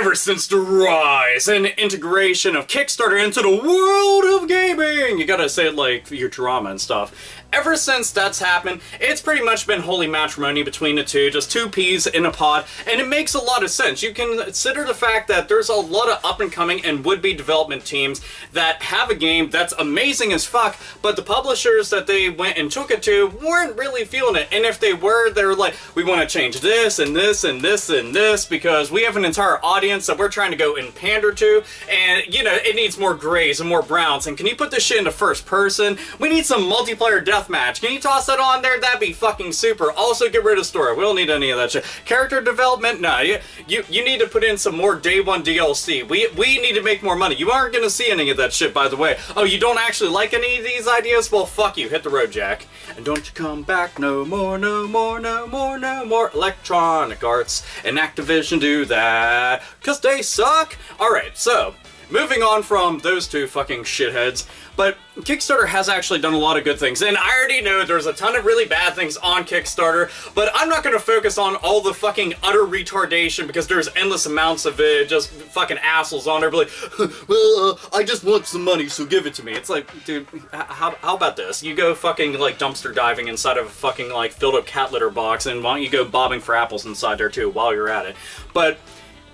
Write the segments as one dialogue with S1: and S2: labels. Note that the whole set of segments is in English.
S1: ever since the rise and integration of Kickstarter into the world of gaming, you gotta say it like your drama and stuff. Ever since that's happened, it's pretty much been holy matrimony between the two, just two peas in a pod, and it makes a lot of sense. You can consider the fact that there's a lot of up-and-coming and would-be development teams that have a game that's amazing as fuck, but the publishers that they went and took it to weren't really feeling it, and if they were, they were like, we want to change this, and this, and this, and this, because we have an entire audience that we're trying to go and pander to, and, you know, it needs more grays and more browns, and can you put this shit into first person? We need some multiplayer deathmatch. Can you toss that on there? That'd be fucking super. Also, get rid of story. We don't need any of that shit. Character development? Nah, you need to put in some more day one DLC. We need to make more money. You aren't gonna see any of that shit, by the way. Oh, you don't actually like any of these ideas? Well, fuck you. Hit the road, Jack. And don't you come back no more, no more, no more, no more. Electronic Arts and Activision do that, 'cause they suck. Alright, so, moving on from those two fucking shitheads, but Kickstarter has actually done a lot of good things, and I already know there's a ton of really bad things on Kickstarter, but I'm not gonna focus on all the fucking utter retardation because there's endless amounts of it, just fucking assholes on there, but like, well, I just want some money, so give it to me. It's like, dude, how about this? You go fucking, like, dumpster diving inside of a fucking, like, filled up cat litter box, and why don't you go bobbing for apples inside there, too, while you're at it. But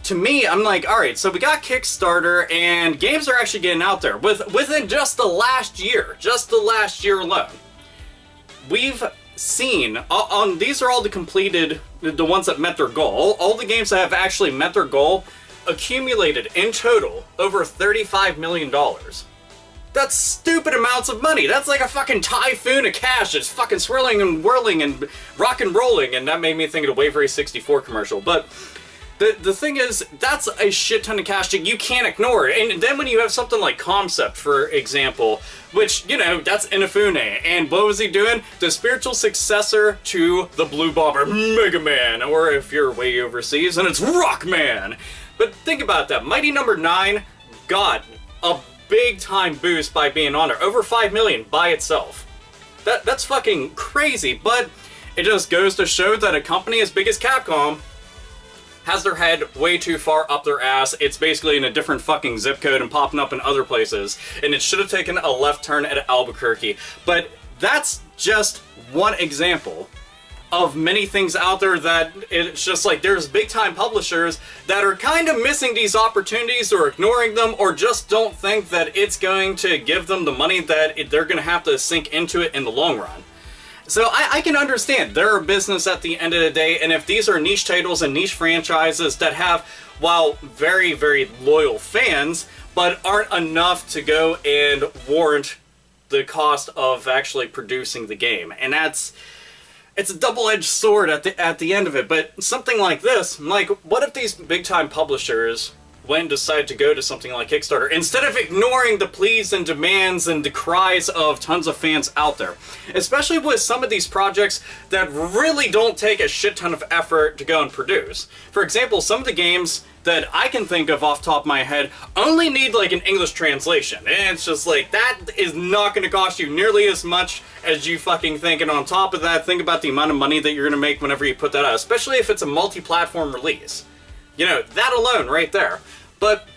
S1: to me, I'm like, alright, so we got Kickstarter, and games are actually getting out there. Within just the last year alone, we've seen, these are all the completed, the ones that met their goal. All the games that have actually met their goal accumulated, in total, over $35 million. That's stupid amounts of money. That's like a fucking typhoon of cash. It's fucking swirling and whirling and rock and rolling, and that made me think of the Wave Race 64 commercial, but the thing is, that's a shit ton of cash that you can't ignore. And then when you have something like Concept, for example, which, you know, that's Inafune. And what was he doing? The spiritual successor to the Blue Bomber, Mega Man. Or if you're way overseas, and it's Rockman. But think about that. Mighty Number 9 got a big time boost by being on there. Over 5 million by itself. That's fucking crazy. But it just goes to show that a company as big as Capcom has their head way too far up their ass. It's basically in a different fucking zip code and popping up in other places. And it should have taken a left turn at Albuquerque. But that's just one example of many things out there that it's just like there's big time publishers that are kind of missing these opportunities or ignoring them or just don't think that it's going to give them the money that they're going to have to sink into it in the long run. So I can understand, they're a business at the end of the day, and if these are niche titles and niche franchises that have, while very, very loyal fans, but aren't enough to go and warrant the cost of actually producing the game. And it's a double-edged sword at the end of it, but something like this, like, what if these big-time publishers went and decided to go to something like Kickstarter, instead of ignoring the pleas and demands and the cries of tons of fans out there. Especially with some of these projects that really don't take a shit ton of effort to go and produce. For example, some of the games that I can think of off the top of my head only need like an English translation. And it's just like, that is not going to cost you nearly as much as you fucking think. And on top of that, think about the amount of money that you're going to make whenever you put that out, especially if it's a multi-platform release. You know, that alone right there. But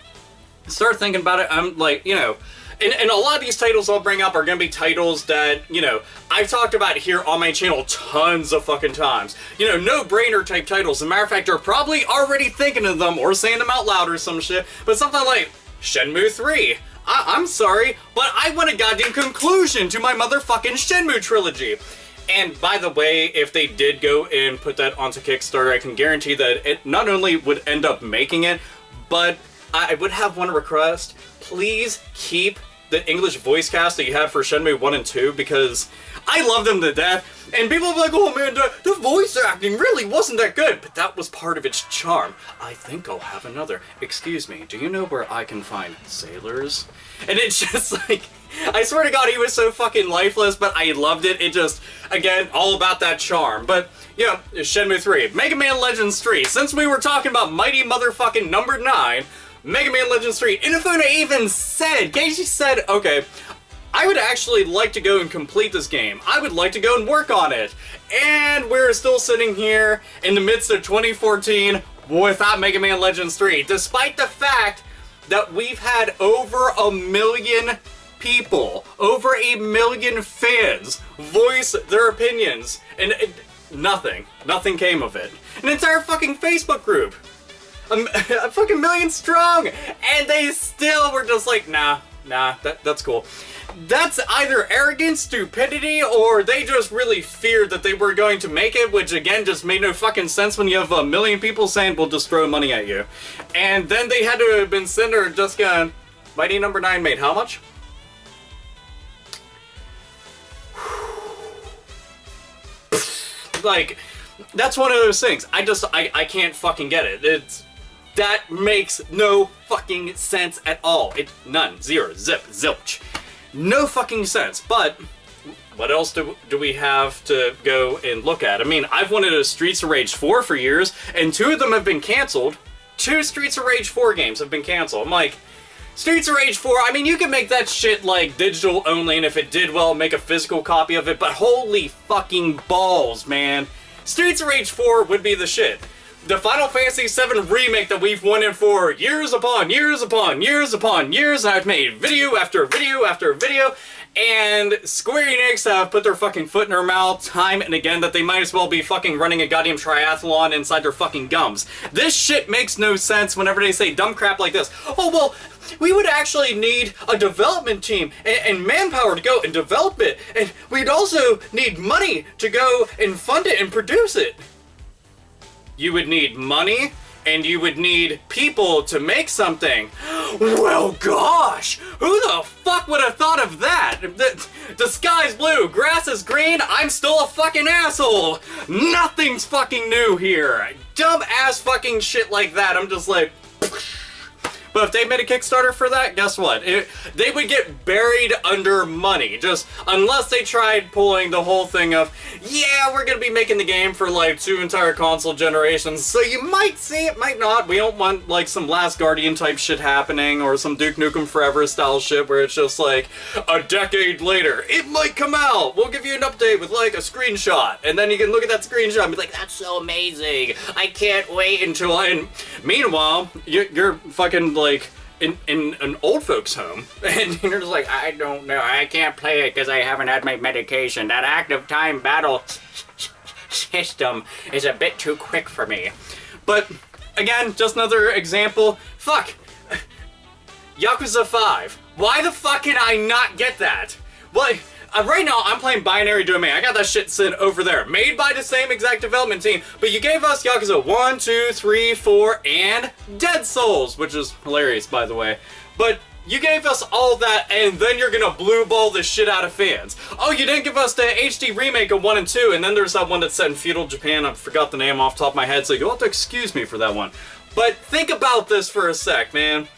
S1: start thinking about it, I'm like, you know, and a lot of these titles I'll bring up are going to be titles that, you know, I've talked about here on my channel tons of fucking times. You know, no-brainer type titles. As a matter of fact, you're probably already thinking of them or saying them out loud or some shit. But something like Shenmue 3. I'm sorry, but I want a goddamn conclusion to my motherfucking Shenmue trilogy. And by the way, if they did go and put that onto Kickstarter, I can guarantee that it not only would end up making it, but I would have one request. Please keep the English voice cast that you had for Shenmue 1 and 2, because I love them to death. And people are like, oh man, the voice acting really wasn't that good. But that was part of its charm. I think I'll have another. Excuse me, do you know where I can find sailors? And it's just like, I swear to God, he was so fucking lifeless, but I loved it. It just, again, all about that charm. But, you know, Shenmue 3, Mega Man Legends 3. Since we were talking about mighty motherfucking number 9, Mega Man Legends 3, Inafune even said, Geiji said, okay, I would actually like to go and complete this game. I would like to go and work on it. And we're still sitting here in the midst of 2014 without Mega Man Legends 3, despite the fact that we've had over 1 million people, over 1 million fans voice their opinions, and nothing came of it. An entire fucking Facebook group, a fucking million strong, and they still were just like, nah, that's cool. That's either arrogance, stupidity, or they just really feared that they were going to make it, which again just made no fucking sense when you have 1 million people saying, we'll just throw money at you. And then they had to have been sitting there just going, Mighty Number 9 made how much? Like, that's one of those things. I can't fucking get it. That makes no fucking sense at all. None. Zero. Zip. Zilch. No fucking sense. But what else do we have to go and look at? I mean, I've wanted a Streets of Rage 4 for years, and 2 of them have been canceled. 2 Streets of Rage 4 games have been canceled. I'm like, Streets of Rage 4, I mean, you can make that shit, like, digital only, and if it did well, make a physical copy of it, but holy fucking balls, man. Streets of Rage 4 would be the shit. The Final Fantasy VII Remake that we've wanted for years upon years upon years upon years, and I've made video after video after video, and Square Enix have put their fucking foot in their mouth time and again that they might as well be fucking running a goddamn triathlon inside their fucking gums. This shit makes no sense whenever they say dumb crap like this. Oh, well, we would actually need a development team and manpower to go and develop it, and we'd also need money to go and fund it and produce it. You would need money, and you would need people to make something. Well, gosh, who the fuck would have thought of that? The sky's blue, grass is green, I'm still a fucking asshole. Nothing's fucking new here. Dumb ass fucking shit like that, I'm just like... But if they made a Kickstarter for that, guess what? They would get buried under money. Just unless they tried pulling the whole thing of, yeah, we're gonna be making the game for like 2 entire console generations. So you might see it, might not. We don't want like some Last Guardian type shit happening or some Duke Nukem Forever style shit where it's just like a decade later, it might come out. We'll give you an update with like a screenshot. And then you can look at that screenshot and be like, that's so amazing. I can't wait until and meanwhile, you're fucking like in an old folks home and you're just like, I don't know, I can't play it because I haven't had my medication. That active time battle system is a bit too quick for me. But again, just another example. Fuck, Yakuza 5. Why the fuck can I not get that? What? Right now, I'm playing Binary Domain. I got that shit sitting over there. Made by the same exact development team, but you gave us Yakuza 1, 2, 3, 4, and Dead Souls, which is hilarious, by the way. But you gave us all that, and then you're gonna blue ball the shit out of fans. Oh, you didn't give us the HD remake of 1 and 2, and then there's that one that's set in feudal Japan. I forgot the name off the top of my head, so you'll have to excuse me for that one. But think about this for a sec, man.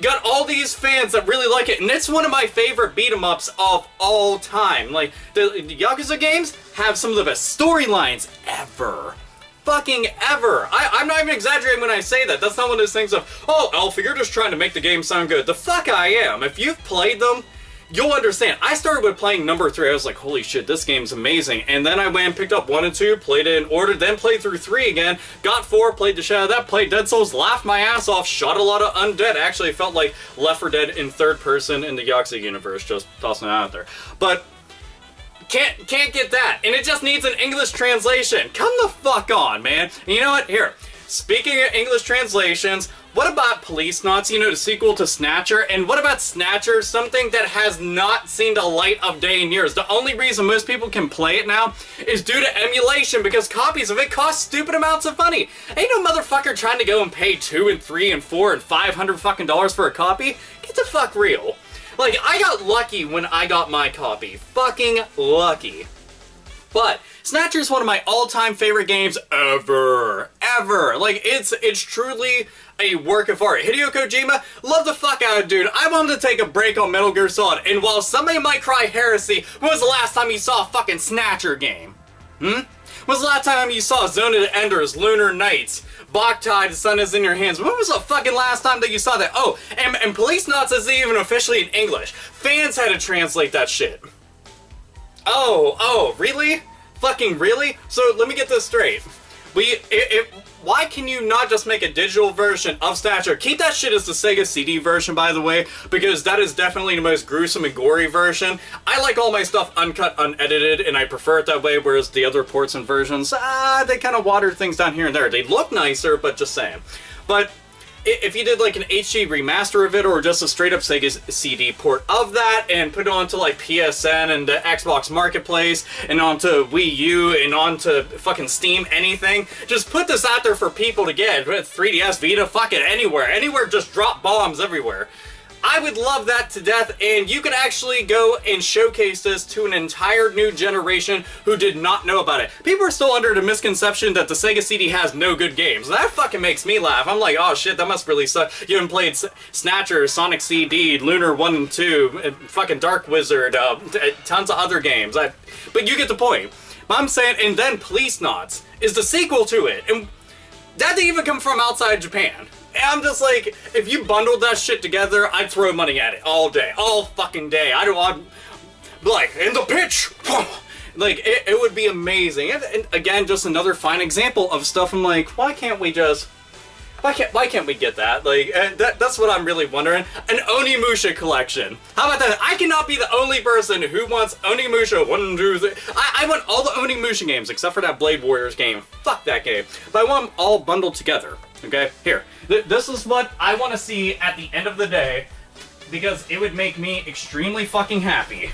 S1: Got all these fans that really like it, and it's one of my favorite beat-em-ups of all time. Like, the Yakuza games have some of the best storylines ever. Fucking ever. I'm not even exaggerating when I say that. That's not one of those things of, oh, Alpha, you're just trying to make the game sound good. The fuck I am. If you've played them, you'll understand. I started with playing number 3. I was like, holy shit, this game's amazing. And then I went and picked up 1 and 2, played it in order, then played through 3 again, got 4, played the shit out of that, played Dead Souls, laughed my ass off, shot a lot of undead. Actually, it felt like Left 4 Dead in third person in the Yakuza universe, just tossing it out there. But can't get that. And it just needs an English translation. Come the fuck on, man. And you know what? Here, speaking of English translations, what about Police Knots, you know, the sequel to Snatcher? And what about Snatcher, something that has not seen the light of day in years? The only reason most people can play it now is due to emulation, because copies of it cost stupid amounts of money. Ain't no motherfucker trying to go and pay $2 and $3 and $4 and $500 fucking dollars for a copy. Get the fuck real. Like, I got lucky when I got my copy. Fucking lucky. But Snatcher is one of my all-time favorite games ever. Like, it's truly a work of art. Hideo Kojima, love the fuck out of dude. I want him to take a break on Metal Gear Solid. And while somebody might cry heresy, when was the last time you saw a fucking Snatcher game? When was the last time you saw Zone of the Enders, Lunar Nights, Boktai, The Sun Is In Your Hands? When was the fucking last time that you saw that? Oh, and Police Knots isn't even officially in English. Fans had to translate that shit. Oh, really? Fucking really? So let me get this straight. Why can you not just make a digital version of Snatcher? Keep that shit as the Sega CD version, by the way, because that is definitely the most gruesome and gory version. I like all my stuff uncut, unedited, and I prefer it that way, whereas the other ports and versions, they kind of watered things down here and there. They look nicer, but just saying. But if you did like an HD remaster of it, or just a straight up Sega CD port of that, and put it onto like PSN and the Xbox Marketplace, and onto Wii U, and onto fucking Steam, anything, just put this out there for people to get. 3DS, Vita, fuck it, anywhere, just drop bombs everywhere. I would love that to death, and you could actually go and showcase this to an entire new generation who did not know about it. People are still under the misconception that the Sega CD has no good games. That fucking makes me laugh. I'm like, oh shit, that must really suck. You haven't played Snatcher, Sonic CD, Lunar 1 and 2, fucking Dark Wizard, tons of other games. But you get the point. I'm saying, and then Police Knots is the sequel to it, and that didn't even come from outside Japan. I'm just like, if you bundled that shit together, I'd throw money at it all day, all fucking day. I don't want, like, in the pitch, like, it would be amazing. And again, just another fine example of stuff I'm like, why can't we get that? Like, that's what I'm really wondering. An Onimusha collection. How about that? I cannot be the only person who wants Onimusha 1, 2, 3. I want all the Onimusha games, except for that Blade Warriors game. Fuck that game. But I want them all bundled together. Okay? Here. This is what I want to see at the end of the day, because it would make me extremely fucking happy.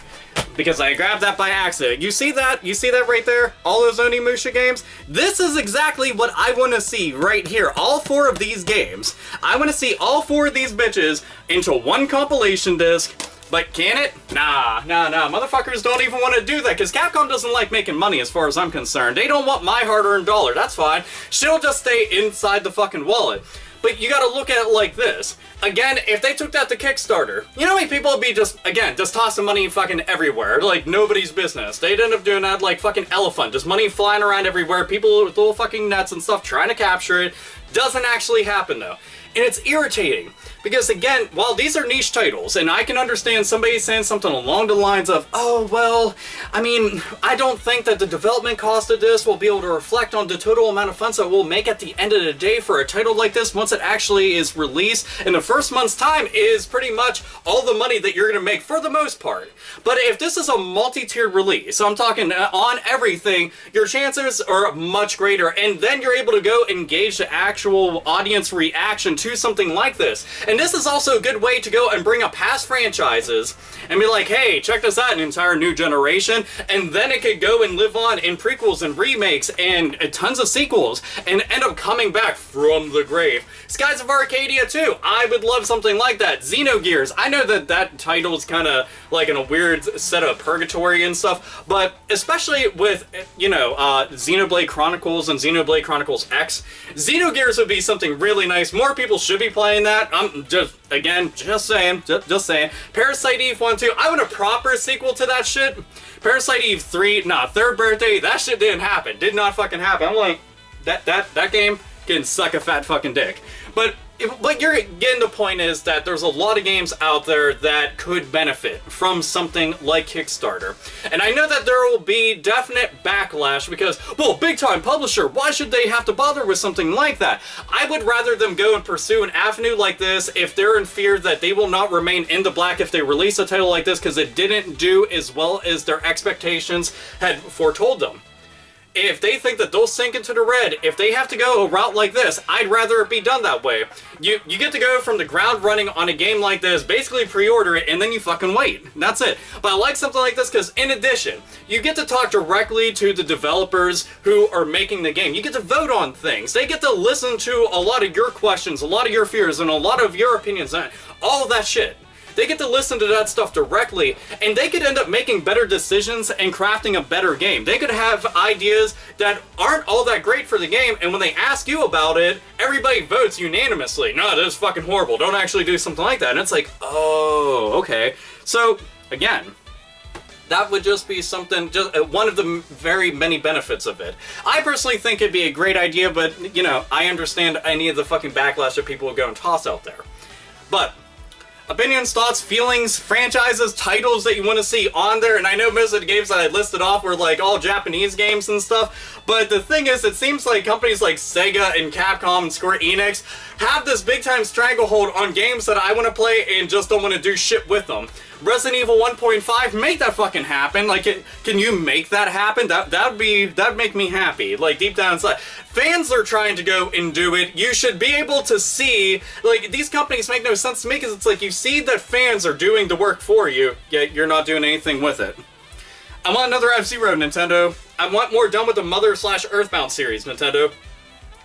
S1: Because I grabbed that by accident. You see that? You see that right there? All those Onimusha games? This is exactly what I want to see right here. All 4 of these games. I want to see all 4 of these bitches into one compilation disc. But can it? Nah. Motherfuckers don't even want to do that, because Capcom doesn't like making money as far as I'm concerned. They don't want my hard-earned dollar. That's fine. She'll just stay inside the fucking wallet. But you gotta look at it like this. Again, if they took that to Kickstarter, you know how many people would be just tossing money fucking everywhere, like nobody's business. They'd end up doing that like fucking elephant, just money flying around everywhere, people with little fucking nets and stuff trying to capture it. Doesn't actually happen though. And it's irritating. Because again, while these are niche titles, and I can understand somebody saying something along the lines of, oh, well, I mean, I don't think that the development cost of this will be able to reflect on the total amount of funds that we'll make at the end of the day for a title like this once it actually is released. And the first month's time is pretty much all the money that you're going to make for the most part. But if this is a multi-tiered release, so I'm talking on everything, your chances are much greater. And then you're able to go engage the actual audience reaction to something like this. And this is also a good way to go and bring up past franchises and be like, hey, check this out, an entire new generation. And then it could go and live on in prequels and remakes and tons of sequels and end up coming back from the grave. Skies of Arcadia too. I would love something like that. Xenogears. I know that that title is kind of like in a weird set of purgatory and stuff, but especially with, you know, Xenoblade Chronicles and Xenoblade Chronicles X, Xenogears would be something really nice. More people should be playing that. I'm just saying. Parasite Eve 1, 2. I want a proper sequel to that shit. Parasite Eve 3, third birthday, that shit didn't happen. Did not fucking happen. I'm like, that game can suck a fat fucking dick. But you're getting the point is that there's a lot of games out there that could benefit from something like Kickstarter. And I know that there will be definite backlash because, well, big time publisher, why should they have to bother with something like that? I would rather them go and pursue an avenue like this if they're in fear that they will not remain in the black if they release a title like this because it didn't do as well as their expectations had foretold them. If they think that they'll sink into the red, if they have to go a route like this, I'd rather it be done that way. You get to go from the ground running on a game like this, basically pre-order it, and then you fucking wait. That's it. But I like something like this because, in addition, you get to talk directly to the developers who are making the game. You get to vote on things. They get to listen to a lot of your questions, a lot of your fears, and a lot of your opinions, and all that shit. They get to listen to that stuff directly, and they could end up making better decisions and crafting a better game. They could have ideas that aren't all that great for the game, and when they ask you about it, everybody votes unanimously. No, this is fucking horrible. Don't actually do something like that. And it's like, oh, okay. So, again, that would just be something, just one of the very many benefits of it. I personally think it'd be a great idea, but, you know, I understand any of the fucking backlash that people will go and toss out there. But opinions, thoughts, feelings, franchises, titles that you want to see on there. And I know most of the games that I listed off were like all Japanese games and stuff, but the thing is, it seems like companies like Sega and Capcom and Square Enix have this big time stranglehold on games that I want to play and just don't want to do shit with them. Resident Evil 1.5, make that fucking happen. Like, can you make that happen? That'd make me happy. Like, deep down inside. Fans are trying to go and do it. You should be able to see, like, these companies make no sense to me because it's like you see that fans are doing the work for you, yet you're not doing anything with it. I want another F-Zero, Nintendo. I want more done with the Mother/Earthbound series, Nintendo.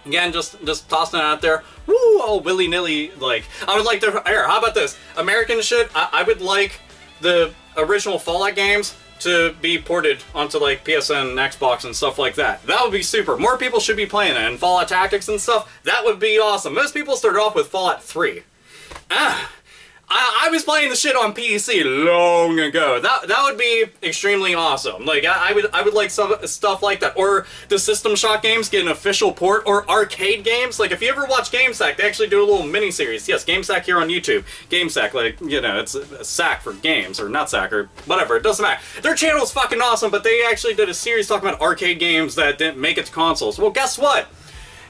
S1: Again, just tossing it out there. Woo, all willy-nilly, like, I would like to, here, how about this? American shit, I would like the original Fallout games to be ported onto, like, PSN and Xbox and stuff like that. That would be super. More people should be playing it, and Fallout Tactics and stuff, that would be awesome. Most people started off with Fallout 3. I was playing the shit on PC long ago. That would be extremely awesome. Like, I would like some stuff like that. Or the System Shock games get an official port, or arcade games. Like, if you ever watch GameSack, they actually do a little mini-series. Yes, GameSack here on YouTube. GameSack, like, you know, it's a sack for games, or not sack, or whatever, it doesn't matter. Their channel is fucking awesome, but they actually did a series talking about arcade games that didn't make it to consoles. Well, guess what?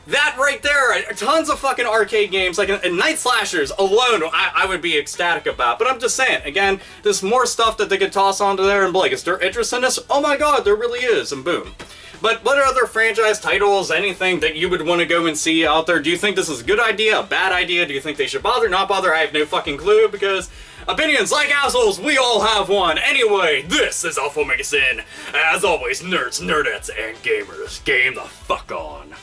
S1: That right there, tons of fucking arcade games, like Night Slashers alone, I would be ecstatic about. But I'm just saying, again, there's more stuff that they could toss onto there and be like, is there interest in this? Oh my god, there really is, and boom. But what other franchise titles, anything that you would want to go and see out there? Do you think this is a good idea, a bad idea? Do you think they should bother, not bother? I have no fucking clue, because opinions, like assholes, we all have one. Anyway, this is AlphaOmegaSin. As always, nerds, nerdettes, and gamers, game the fuck on.